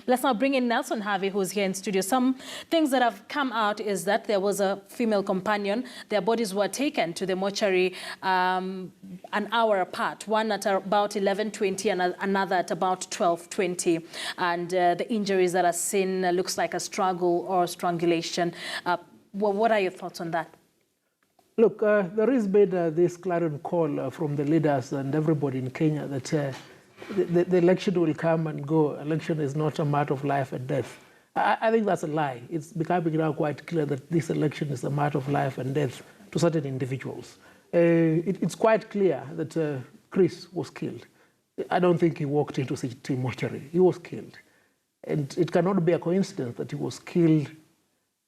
Let's now bring in Nelson Havi, who's here in studio. Some things that have come out is that there was a female companion. Their bodies were taken to the mortuary an hour apart, one at about 11:20 and another at about 12:20. And the injuries that are seen looks like a struggle or strangulation. Well, what are your thoughts on that? Look, there has been this clarion call from the leaders and everybody in Kenya that the election will come and go. Election is not a matter of life and death. I think that's a lie. It's becoming now quite clear that this election is a matter of life and death to certain individuals. It's quite clear that Chris was killed. I don't think he walked into ICT mortuary. He was killed. And it cannot be a coincidence that he was killed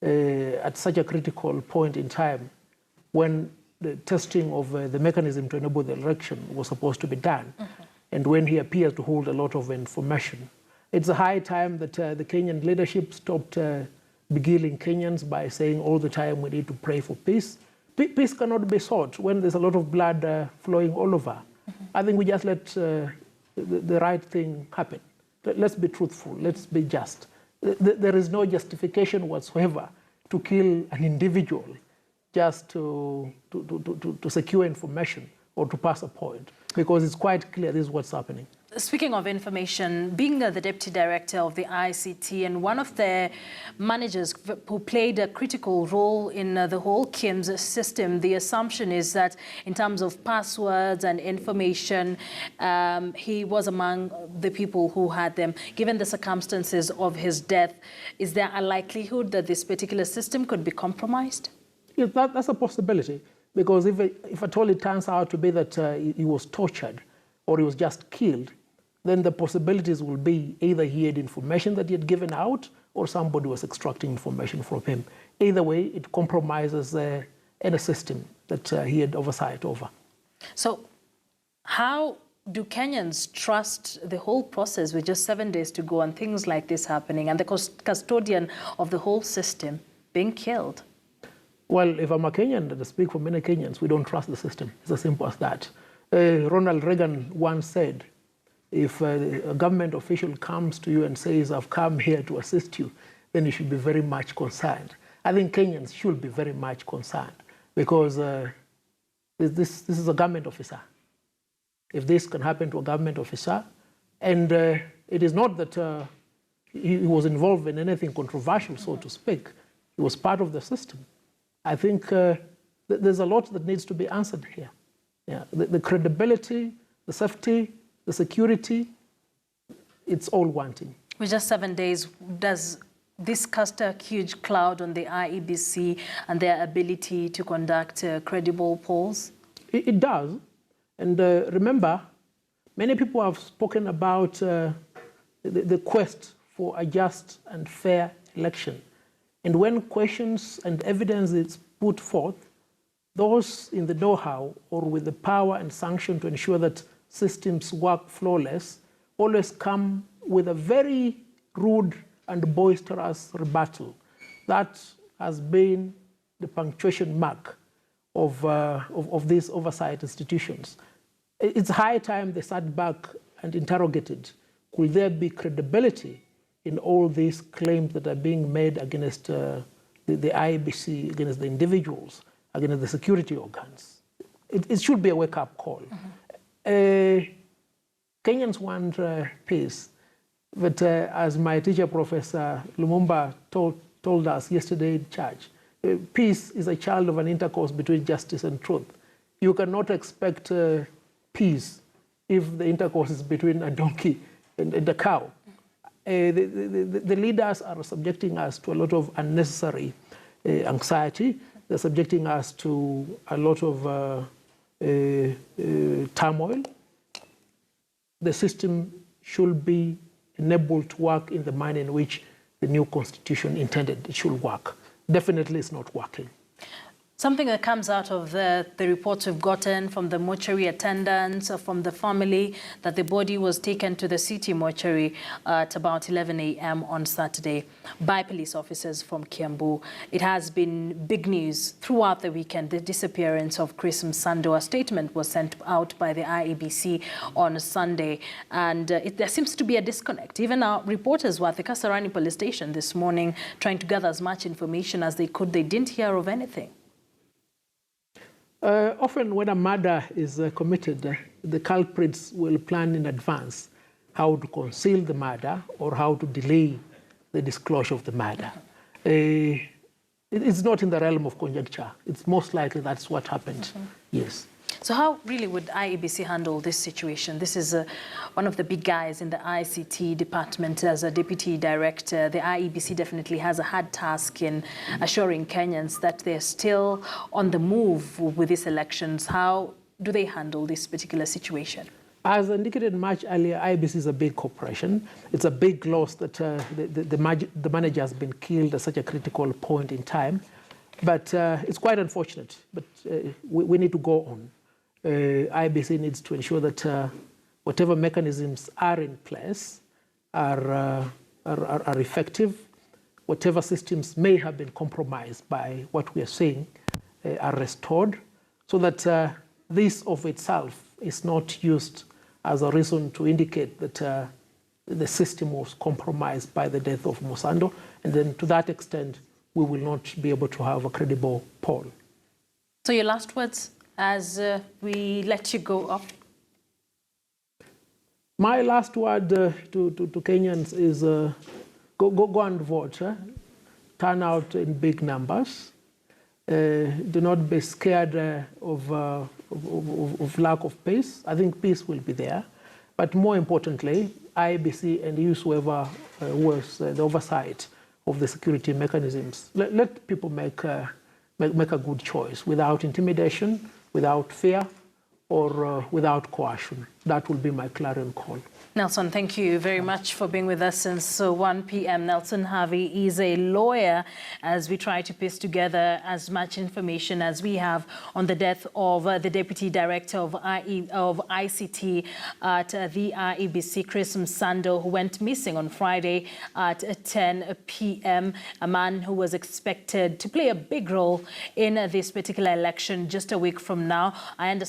at such a critical point in time when the testing of the mechanism to enable the election was supposed to be done. Mm-hmm. And when he appears to hold a lot of information. It's a high time that the Kenyan leadership stopped beguiling Kenyans by saying all the time we need to pray for peace. Peace cannot be sought when there's a lot of blood flowing all over. Mm-hmm. I think we just let the right thing happen. Let's be truthful, let's be just. There is no justification whatsoever to kill an individual just to secure information or to pass a point, because it's quite clear this is what's happening. Speaking of information, being the deputy director of the ICT and one of the managers who played a critical role in the whole KIMS system, the assumption is that in terms of passwords and information, he was among the people who had them. Given the circumstances of his death, is there a likelihood that this particular system could be compromised? Yes, that's a possibility. Because if at all it turns out to be that he was tortured or he was just killed, then the possibilities will be either he had information that he had given out or somebody was extracting information from him. Either way, it compromises any system that he had oversight over. So how do Kenyans trust the whole process with just 7 days to go and things like this happening and the custodian of the whole system being killed? Well, if I'm a Kenyan, and I speak for many Kenyans, we don't trust the system. It's as simple as that. Ronald Reagan once said, if a government official comes to you and says, I've come here to assist you, then you should be very much concerned. I think Kenyans should be very much concerned because this is a government officer. If this can happen to a government officer, and it is not that he was involved in anything controversial, so to speak. He was part of the system. I think there's a lot that needs to be answered here. Yeah, the credibility, the safety, the security, it's all wanting. With just 7 days, does this cast a huge cloud on the IEBC and their ability to conduct credible polls? It does. And remember, many people have spoken about the quest for a just and fair election. And when questions and evidence is put forth, those in the know-how or with the power and sanction to ensure that systems work flawless always come with a very rude and boisterous rebuttal. That has been the punctuation mark of these oversight institutions. It's high time they sat back and interrogated, could there be credibility in all these claims that are being made against the IEBC, against the individuals, against the security organs? It should be a wake-up call. Mm-hmm. Kenyans want peace, but as my teacher, Professor Lumumba, told us yesterday in church, peace is a child of an intercourse between justice and truth. You cannot expect peace if the intercourse is between a donkey and a cow. The leaders are subjecting us to a lot of unnecessary anxiety. They're subjecting us to a lot of turmoil. The system should be enabled to work in the manner in which the new constitution intended it should work. Definitely it's not working. Something that comes out of the reports we've gotten from the mortuary attendants, from the family, that the body was taken to the city mortuary at about 11 a.m. on Saturday by police officers from Kiambu. It has been big news throughout the weekend, the disappearance of Chris Msando. A statement was sent out by the IEBC on Sunday, and there seems to be a disconnect. Even our reporters were at the Kasarani police station this morning trying to gather as much information as they could. They didn't hear of anything. Often when a murder is committed, the culprits will plan in advance how to conceal the murder or how to delay the disclosure of the murder. It's not in the realm of conjecture. It's most likely that's what happened. Yes. So how really would IEBC handle this situation? This is one of the big guys in the ICT department. As a deputy director, the IEBC definitely has a hard task in assuring Kenyans that they're still on the move with these elections. How do they handle this particular situation? As indicated much earlier, IEBC is a big corporation. It's a big loss that the manager has been killed at such a critical point in time. But it's quite unfortunate. But we need to go on. IEBC needs to ensure that whatever mechanisms are in place are effective. Whatever systems may have been compromised by what we are seeing are restored, so that this of itself is not used as a reason to indicate that the system was compromised by the death of Msando. And then to that extent, we will not be able to have a credible poll. So your last words as we let you go off? My last word to Kenyans is go and vote. Turn out in big numbers. Do not be scared of lack of peace. I think peace will be there. But more importantly, IEBC and use whoever was the oversight of the security mechanisms. Let people make a good choice without intimidation, without fear, or without coercion. That will be my clarion call. Nelson, thank you very much for being with us since 1 p.m. Nelson Havi is a lawyer as we try to piece together as much information as we have on the death of the Deputy Director of ICT at the IEBC, Chris Msando, who went missing on Friday at 10 p.m. A man who was expected to play a big role in this particular election just a week from now. I understand